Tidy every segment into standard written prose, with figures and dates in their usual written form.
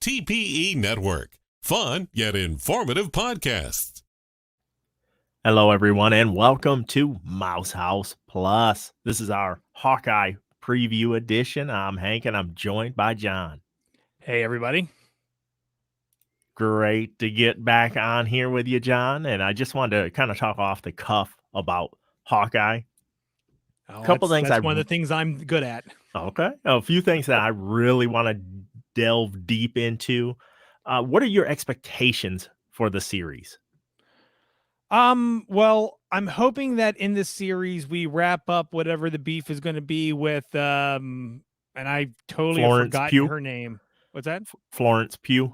TPE Network. Fun yet informative podcasts. Hello, everyone, and welcome to Mouse House Plus. This is our Hawkeye preview edition. I'm Hank, and I'm joined by John. Hey, everybody. Great to get back on here with you, John. And I just wanted to kind of talk off the cuff about Hawkeye. A couple things. That's one of the things I'm good at. Okay. A few things that I really want to delve deep into. What are your expectations for the series? Well, I'm hoping that in this series we wrap up whatever the beef is going to be with and I totally forgot her name. What's that? Florence Pugh.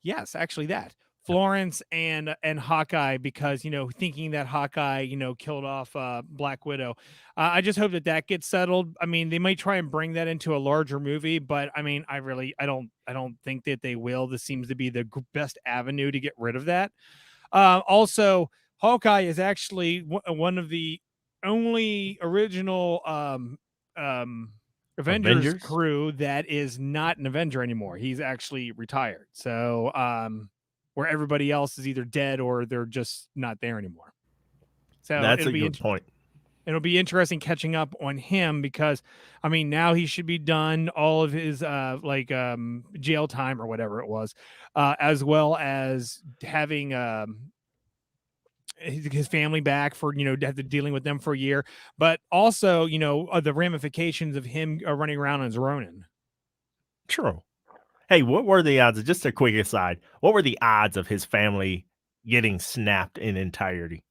Yes, actually that. Florence and Hawkeye, because, thinking that Hawkeye, killed off Black Widow. I just hope that gets settled. I mean, they might try and bring that into a larger movie, but I mean, I don't think that they will. This seems to be the best avenue to get rid of that. Also, Hawkeye is actually one of the only original Avengers crew that is not an Avenger anymore. He's actually retired. So where everybody else is either dead or they're just not there anymore. So that's a good point. It'll be interesting catching up on him because, I mean, now he should be done all of his jail time or whatever it was, as well as having his family back for, after dealing with them for a year, but also, the ramifications of him running around as Ronin. True. Hey, what were the odds? Just a quick aside. What were the odds of his family getting snapped in entirety?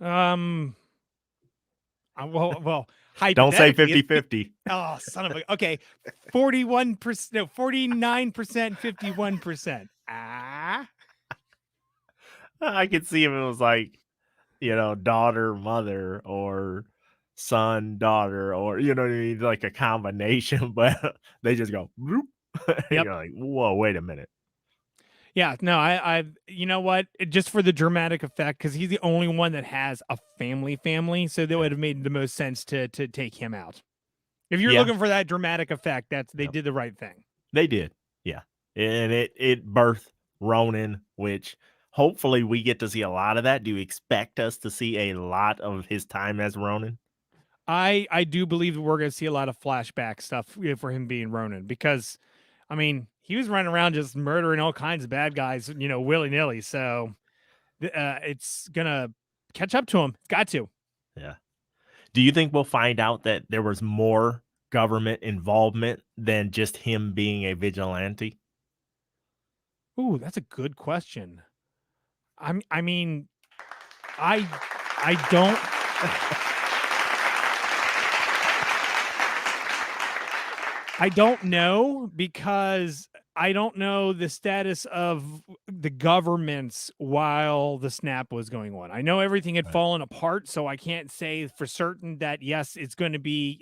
Well, don't say 50-50. Oh, son of a. Okay, 41%, no, 49%, 51%. I could see if it was like, daughter, mother, or son, daughter, or what I mean, like a combination, but they just go, bloop. Yep. You're like, whoa, wait a minute. Yeah, no, I you know what? Just for the dramatic effect, because he's the only one that has a family, so that would have made the most sense to take him out. If you're looking for that dramatic effect, they did the right thing. They did, yeah, and it birthed Ronin, which hopefully we get to see a lot of that. Do you expect us to see a lot of his time as Ronin? I do believe that we're going to see a lot of flashback stuff for him being Ronin, because, I mean, he was running around just murdering all kinds of bad guys, willy-nilly. So it's going to catch up to him. It's got to. Yeah. Do you think we'll find out that there was more government involvement than just him being a vigilante? Ooh, that's a good question. I mean, I don't. I don't know, because I don't know the status of the governments while the snap was going on. I know everything had fallen apart, so I can't say for certain that, yes, it's going to be,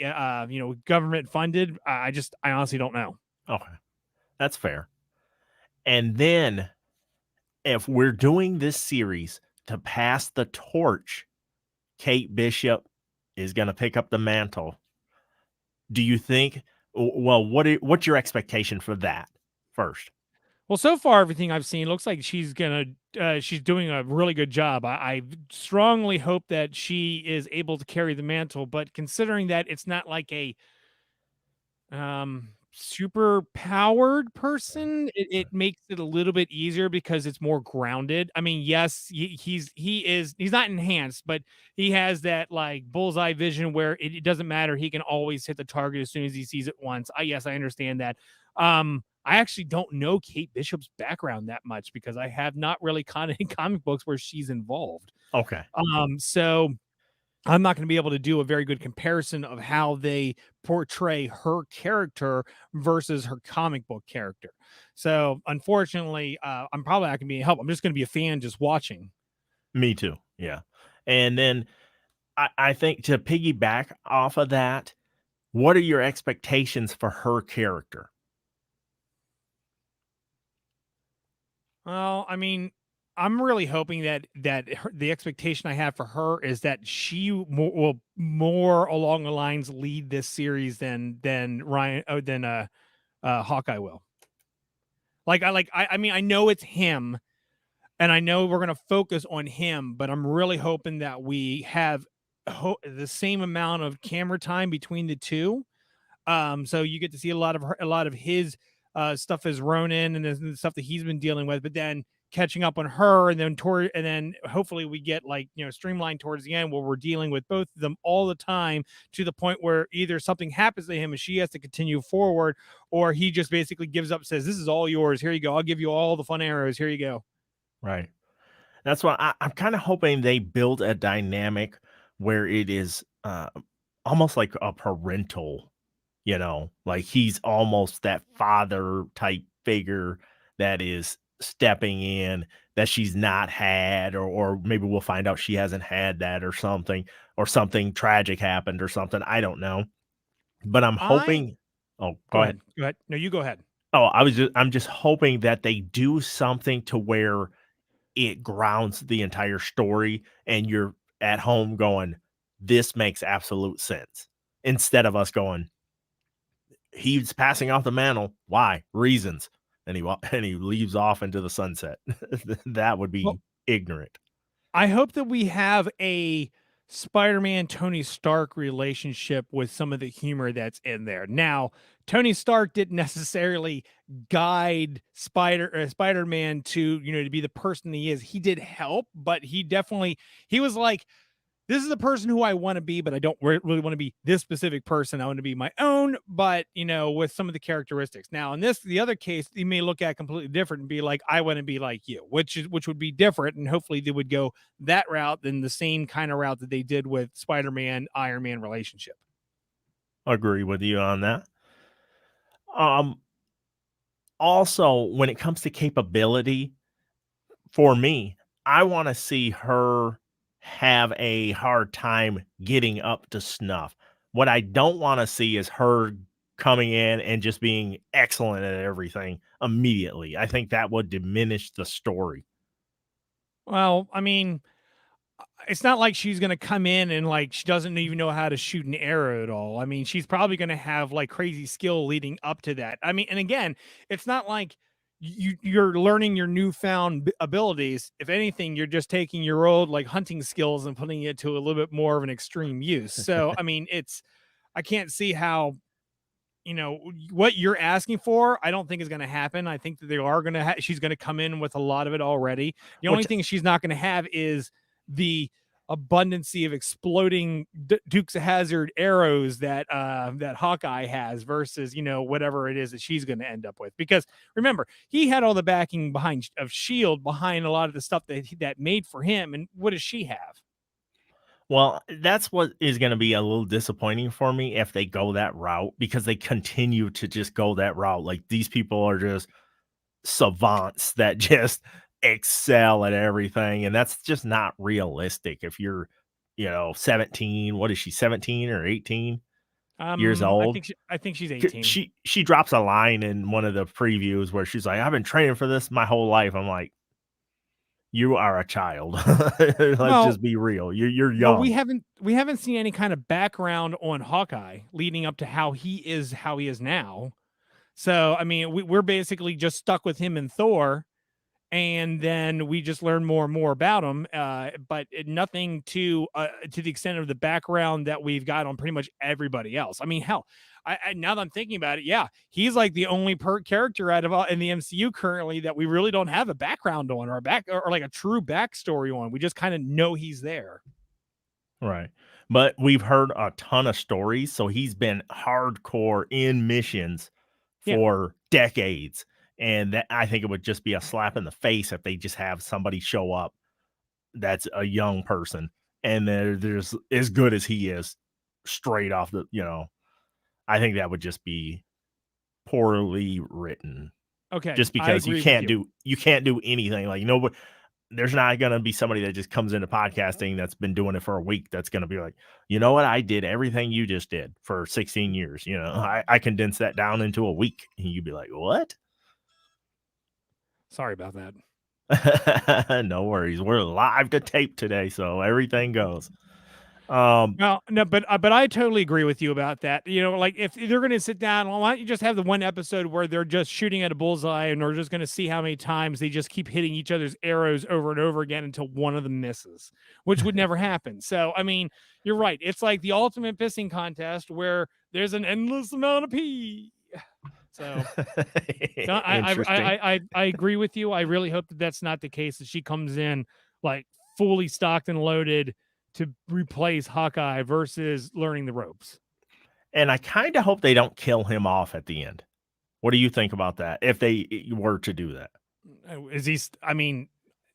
government funded. I honestly don't know. Okay, that's fair. And then if we're doing this series to pass the torch, Kate Bishop is going to pick up the mantle. Do you think, well, what's your expectation for that first? Well, so far, everything I've seen looks like she's doing a really good job. I strongly hope that she is able to carry the mantle, but considering that it's not like a super powered person, it makes it a little bit easier because it's more grounded. I mean, yes, he's not enhanced, but he has that like bullseye vision where it doesn't matter. He can always hit the target as soon as he sees it once. Yes, I understand that. I actually don't know Kate Bishop's background that much because I have not really caught any comic books where she's involved. Okay. So I'm not going to be able to do a very good comparison of how they portray her character versus her comic book character. So unfortunately, I'm probably not going to be help. I'm just going to be a fan just watching. Me too. Yeah. And then I think to piggyback off of that, what are your expectations for her character? Well, I mean, I'm really hoping that the expectation I have for her is that she will more along the lines lead this series than Hawkeye will. I mean, I know it's him, and I know we're going to focus on him, but I'm really hoping that we have the same amount of camera time between the two. So you get to see a lot of his stuff as Ronin and the stuff that he's been dealing with, but then catching up on her, and then hopefully we get streamlined towards the end where we're dealing with both of them all the time, to the point where either something happens to him and she has to continue forward, or he just basically gives up, says, "This is all yours. Here you go. I'll give you all the fun arrows. Here you go." Right. That's why I'm kind of hoping they build a dynamic where it is almost like a parental, like he's almost that father type figure that is stepping in that she's not had, or maybe we'll find out she hasn't had that or something tragic happened or something. I don't know. But I'm I hoping. Oh, Go go ahead. ahead. Go ahead. No, you go ahead. Oh, I'm just hoping that they do something to where it grounds the entire story and you're at home going, this makes absolute sense. Instead of us going, he's passing off the mantle. Why? Reasons. And and he leaves off into the sunset. That would Well, be ignorant. I hope that we have a Spider-Man Tony Stark relationship with some of the humor that's in there. Now, Tony Stark didn't necessarily guide Spider-Man to, to be the person he is. He did help, but he was like, this is the person who I want to be, but I don't really want to be this specific person. I want to be my own, but with some of the characteristics. Now, in the other case, you may look at completely different and be like, I want to be like you, which would be different. And hopefully they would go that route than the same kind of route that they did with Spider-Man, Iron Man relationship. Agree with you on that. Um, Also, when it comes to capability, for me, I want to see her have a hard time getting up to snuff. What I don't want to see is her coming in and just being excellent at everything immediately. I think that would diminish the story. Well, I mean, it's not like she's going to come in and like she doesn't even know how to shoot an arrow at all. I mean, she's probably going to have like crazy skill leading up to that. I mean, and again, it's not like you're learning your newfound abilities. If anything, you're just taking your old like hunting skills and putting it to a little bit more of an extreme use. So, I mean, I can't see how what you're asking for. I don't think is going to happen. I think that they are going to she's going to come in with a lot of it already. The only Which thing she's not going to have is the abundancy of exploding Dukes of Hazzard arrows that that Hawkeye has versus whatever it is that she's going to end up with. Because remember, he had all the backing behind of Shield behind a lot of the stuff that made for him, and what does she have? Well, that's what is going to be a little disappointing for me if they go that route, because they continue to just go that route. Like, these people are just savants that just excel at everything, and that's just not realistic. If you're 17, what is she, 17 or 18 years old? I think she's 18. She drops a line in one of the previews where she's like, I've been training for this my whole life. I'm like, you are a child. Let's Well, just be real. You're well, young. we haven't seen any kind of background on Hawkeye leading up to how he is now. So, I mean, we're basically just stuck with him and Thor, and then we just learn more and more about him. But nothing to the extent of the background that we've got on pretty much everybody else. I mean, hell, I now that I'm thinking about it, yeah, he's like the only character out of in the MCU currently that we really don't have a background on, or like a true backstory on. We just kind of know he's there. Right. But we've heard a ton of stories. So he's been hardcore in missions Yeah. for decades. And that, I think it would just be a slap in the face if they just have somebody show up that's a young person and there's as good as he is straight off I think that would just be poorly written. Okay. Just I because agree with you. you can't do anything. Like, there's not going to be somebody that just comes into podcasting that's been doing it for a week that's going to be like, you know what, I did everything you just did for 16 years. I condensed that down into a week. And you'd be like, what? Sorry about that. No worries. We're live to tape today, so everything goes. No, but I totally agree with you about that. You know, like if they're going to sit down, well, why don't you just have the one episode where they're just shooting at a bullseye and we're just going to see how many times they just keep hitting each other's arrows over and over again until one of them misses, which would never happen. So, I mean, you're right. It's like the ultimate pissing contest where there's an endless amount of pee. So no, Interesting. I agree with you. I really hope that that's not the case, that she comes in like fully stocked and loaded to replace Hawkeye versus learning the ropes. And I kind of hope they don't kill him off at the end. What do you think about that? If they were to do that, Is he? I mean,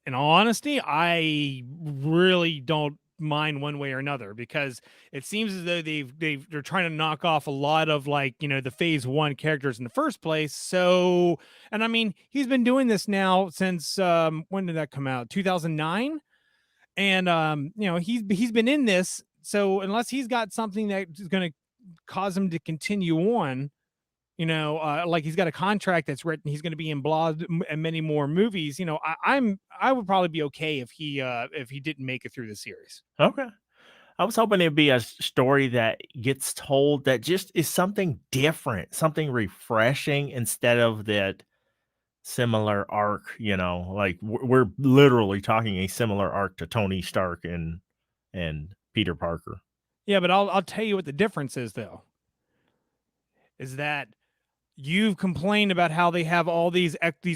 in all honesty, I really don't mind one way or another, because it seems as though they're trying to knock off a lot of, like, you know, the phase 1 characters in the first place. So, and I mean, he's been doing this now since when did that come out? 2009. And you know, he's been in this, so unless he's got something that is going to cause him to continue on, you know, like he's got a contract that's written, he's going to be in and many more movies, you know, I would probably be okay if he didn't make it through the series. okay. I was hoping it'd be a story that gets told that just is something different, something refreshing instead of that similar arc. You know, like we're literally talking a similar arc to Tony Stark and Peter Parker. Yeah, but I'll tell you what the difference is, though, is that you've complained about how they have all these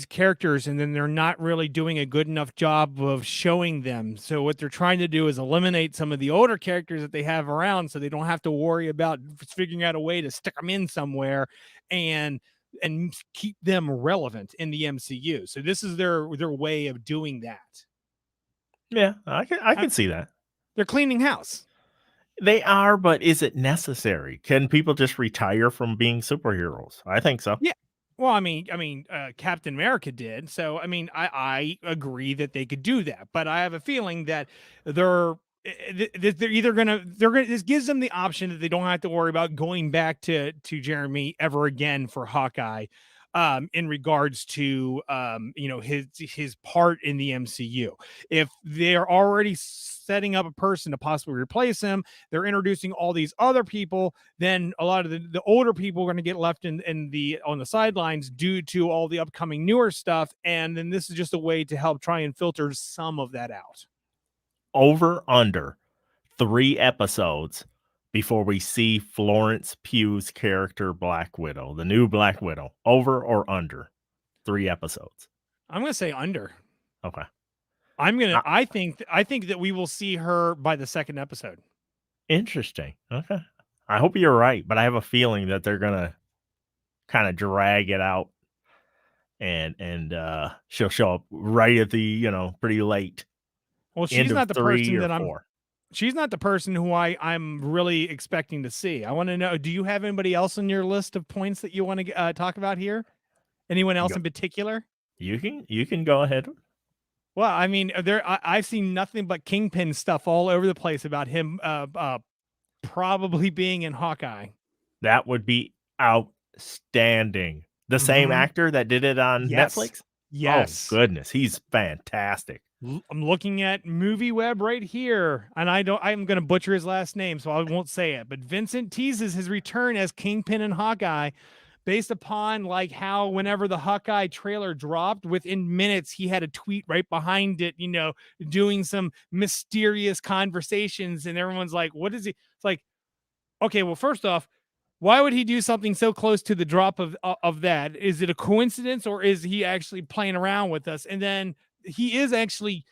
characters and then they're not really doing a good enough job of showing them. So what they're trying to do is eliminate some of the older characters that they have around, so they don't have to worry about figuring out a way to stick them in somewhere and keep them relevant in the MCU. So this is their way of doing that. Yeah, I can see that. They're cleaning house. They are, but is it necessary? Can people just retire from being superheroes? I think so. Yeah. Well, I mean, Captain America did. So, I mean, I agree that they could do that, but I have a feeling that they're either gonna this gives them the option that they don't have to worry about going back to Jeremy ever again for Hawkeye, in regards to you know, his part in the MCU. If they're already setting up a person to possibly replace him, they're introducing all these other people, then a lot of the older people are going to get left on the sidelines due to all the upcoming newer stuff, and then this is just a way to help try and filter some of that out. Over under 3 episodes before we see Florence Pugh's character Black Widow, the new Black Widow. Over or under 3 episodes? I'm going to say under. Okay. I think that we will see her by the second episode. Interesting. Okay. I hope you're right, but I have a feeling that they're gonna kind of drag it out, and she'll show up right at the, you know, pretty late. Well, she's not the 3 person or that 4. she's not the person who I'm really expecting to see. I want to know, do you have anybody else on your list of points that you want to talk about here? Anyone else in particular? You can go ahead. Well, I mean, I've seen nothing but Kingpin stuff all over the place about him probably being in Hawkeye. That would be outstanding. The same actor that did it on Netflix? Yes. Oh, goodness. He's fantastic. I'm looking at MovieWeb right here, and I'm going to butcher his last name, so I won't say it. But Vincent teases his return as Kingpin and Hawkeye, based upon like how whenever the Hawkeye trailer dropped, within minutes he had a tweet right behind it, you know, doing some mysterious conversations, and everyone's like, "What is he?" It's like, okay, well, first off, why would he do something so close to the drop of that? Is it a coincidence, or is he actually playing around with us? And then he is actually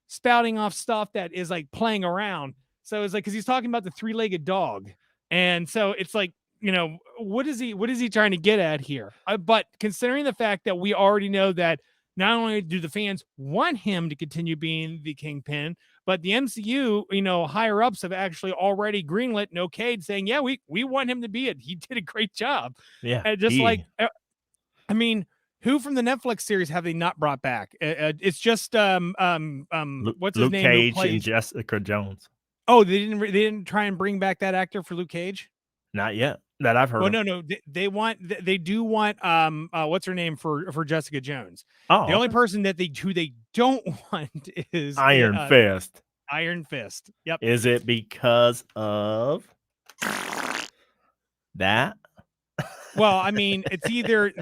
spouting off stuff that is like playing around. So it's like, because he's talking about the 3-legged dog, and so it's like, you know, what is he trying to get at here? But considering the fact that we already know that not only do the fans want him to continue being the Kingpin, but the MCU, you know, higher ups have actually already greenlit and okayed, saying, yeah, we want him to be it. He did a great job. Yeah. And just I mean, who from the Netflix series have they not brought back? It's just what's his Luke name? Cage and Jessica Jones. Oh, they didn't try and bring back that actor for Luke Cage? Not yet. That I've heard. Oh, no. They do want what's her name for Jessica Jones. Oh, the only person that they don't want is Iron Fist. Iron Fist. Yep. Is it because of that? Well, I mean, it's either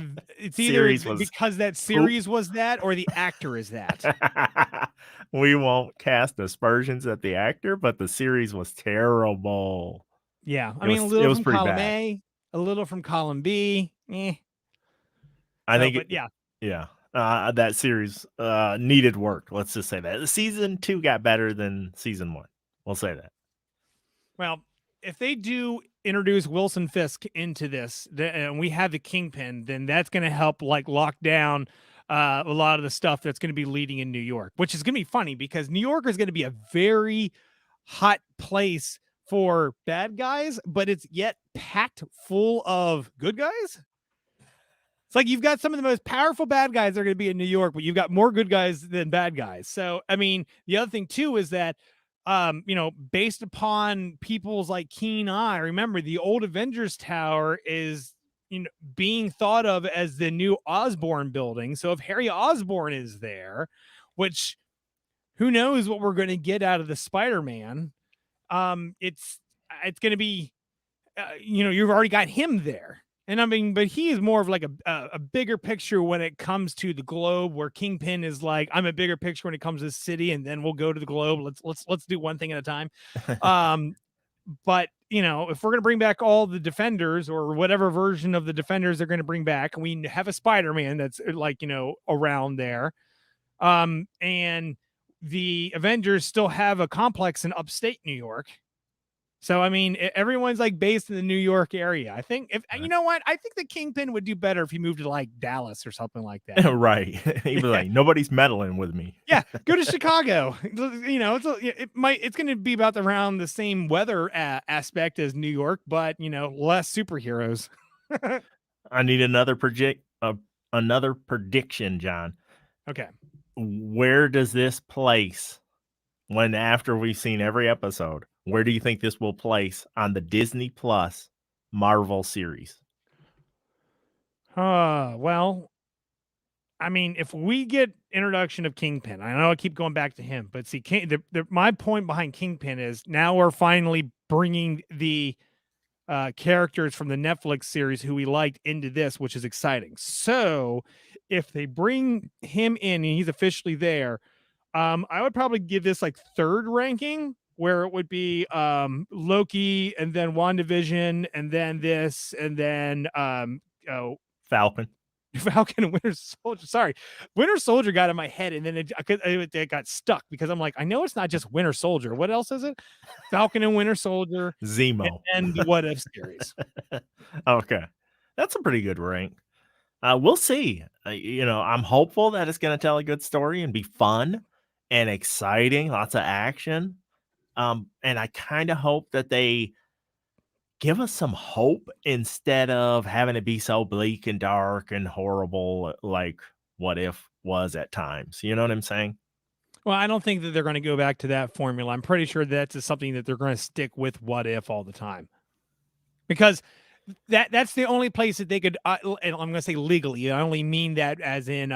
Series was because that series was that, or the actor is that. We won't cast aspersions at the actor, but the series was terrible. Yeah, I It mean, a was little from pretty column bad. A, a little from column B. I think but yeah. That series needed work. Let's just say that. Season 2 got better than season 1. We'll say that. Well, if they do introduce Wilson Fisk into this, and we have the Kingpin, then that's going to help like lock down a lot of the stuff that's going to be leading in New York, which is going to be funny because New York is going to be a very hot place for bad guys, but it's yet packed full of good guys. It's like you've got some of the most powerful bad guys that are going to be in New York, but you've got more good guys than bad guys. So, I mean, the other thing too is that, based upon people's like keen eye, remember the old Avengers Tower is, being thought of as the new Osborn building. So if Harry Osborn is there, which who knows what we're going to get out of the Spider-Man, it's going to be, you've already got him there. And I mean, but he is more of like a bigger picture when it comes to the globe, where Kingpin is like, I'm a bigger picture when it comes to the city, and then we'll go to the globe. Let's do one thing at a time. But if we're gonna bring back all the Defenders or whatever version of the Defenders they're gonna bring back, and we have a Spider-Man that's like around there, and the Avengers still have a complex in upstate New York. So, I mean, everyone's like based in the New York area. I think I think the Kingpin would do better if he moved to like Dallas or something like that. Right. He was like, nobody's meddling with me. Yeah. Go to Chicago. It's going to be about around the same weather aspect as New York, but less superheroes. I need another prediction, John. Okay. Where does this place after we've seen every episode? Where do you think this will place on the Disney Plus Marvel series? Well, I mean, if we get introduction of Kingpin, I know I keep going back to him, but see, my point behind Kingpin is now we're finally bringing the characters from the Netflix series who we liked into this, which is exciting. So if they bring him in and he's officially there, I would probably give this like third ranking, where it would be Loki and then WandaVision and then this and then Falcon and Winter Soldier. Sorry, Winter Soldier got in my head, and then it got stuck because I'm like, I know it's not just Winter Soldier. What else is it? Falcon and Winter Soldier, Zemo, and the What If series. Okay, that's a pretty good rank. We'll see. I'm hopeful that it's going to tell a good story and be fun and exciting, lots of action. And I kind of hope that they give us some hope instead of having it be so bleak and dark and horrible, like What If was at times. You know what I'm saying? Well, I don't think that they're going to go back to that formula. I'm pretty sure that's something that they're going to stick with What If all the time, because that's the only place that they could, and I'm going to say legally, I only mean that as in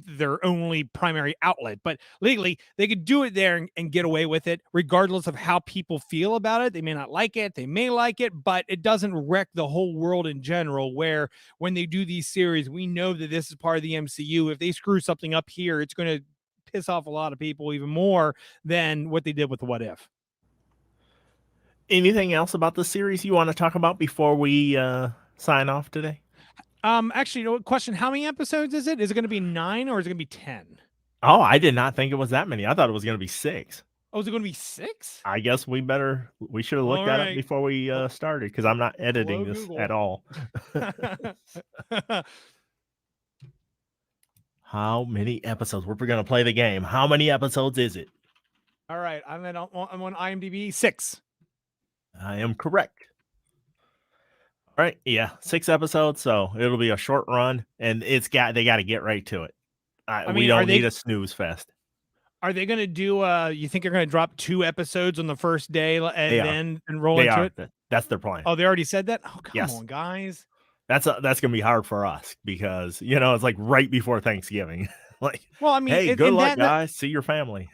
their only primary outlet, but legally they could do it there and get away with it regardless of how people feel about it. They may not like it, they may like it, but it doesn't wreck the whole world in general, where when they do these series, we know that this is part of the MCU. If they screw something up here, it's going to piss off a lot of people even more than what they did with What If. Anything else about the series you want to talk about before we sign off today? Actually, question: how many episodes is it? Is it going to be 9 or is it going to be 10? Oh, I did not think it was that many. I thought it was going to be 6. Oh, is it going to be 6? I guess we should have looked that up before we started, because I'm not editing this Google. at all. How many episodes? We're going to play the game. How many episodes is it? All right, I'm on IMDb. 6. I am correct. All right, yeah, 6 episodes, so it'll be a short run, and they got to get right to it. We don't need a snooze fest. Are they going to do? You think they're going to drop 2 episodes on the first day and roll into it? That's their plan. Oh, they already said that. Oh, come on, guys. That's gonna be hard for us because it's like right before Thanksgiving. Like, well, I mean, hey, good luck, guys. See your family.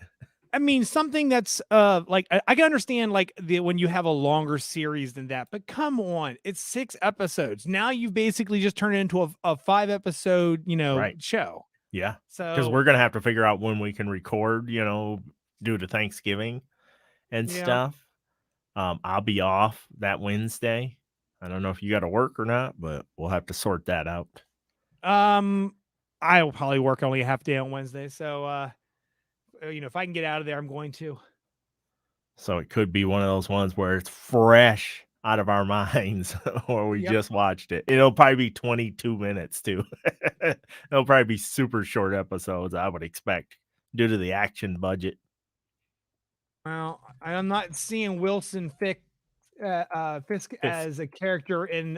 I mean, something that's like I can understand like when you have a longer series than that, but come on, it's 6 episodes. Now you've basically just turned it into a 5 episode, Right. show. Yeah. So Because we're going to have to figure out when we can record, due to Thanksgiving and yeah. stuff. I'll be off that Wednesday. I don't know if you got to work or not, but we'll have to sort that out. I'll probably work only a half day on Wednesday, so if I can get out of there, I'm going to. So it could be one of those ones where it's fresh out of our minds or we Yep. just watched it. It'll probably be 22 minutes too. It'll probably be super short episodes, I would expect, due to the action budget. Well, I'm not seeing Wilson Fisk as a character in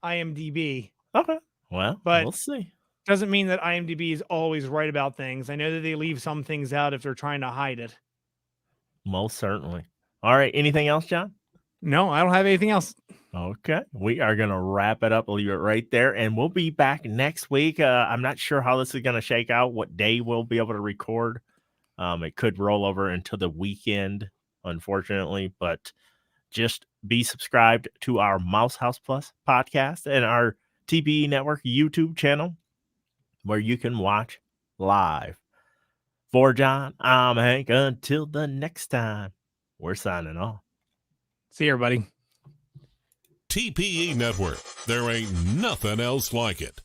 IMDb. Okay. Well, But we'll see. doesn't mean that IMDb is always right about things. I know that they leave some things out if they're trying to hide it. Most certainly. All right. Anything else, John? No, I don't have anything else. Okay. We are going to wrap it up, leave it right there, and we'll be back next week. I'm not sure how this is going to shake out, what day we'll be able to record. It could roll over into the weekend, unfortunately, but just be subscribed to our Mouse House Plus podcast and our TBE Network YouTube channel where you can watch live. For John, I'm Hank. Until the next time, we're signing off. See you, everybody. TPE Network. There ain't nothing else like it.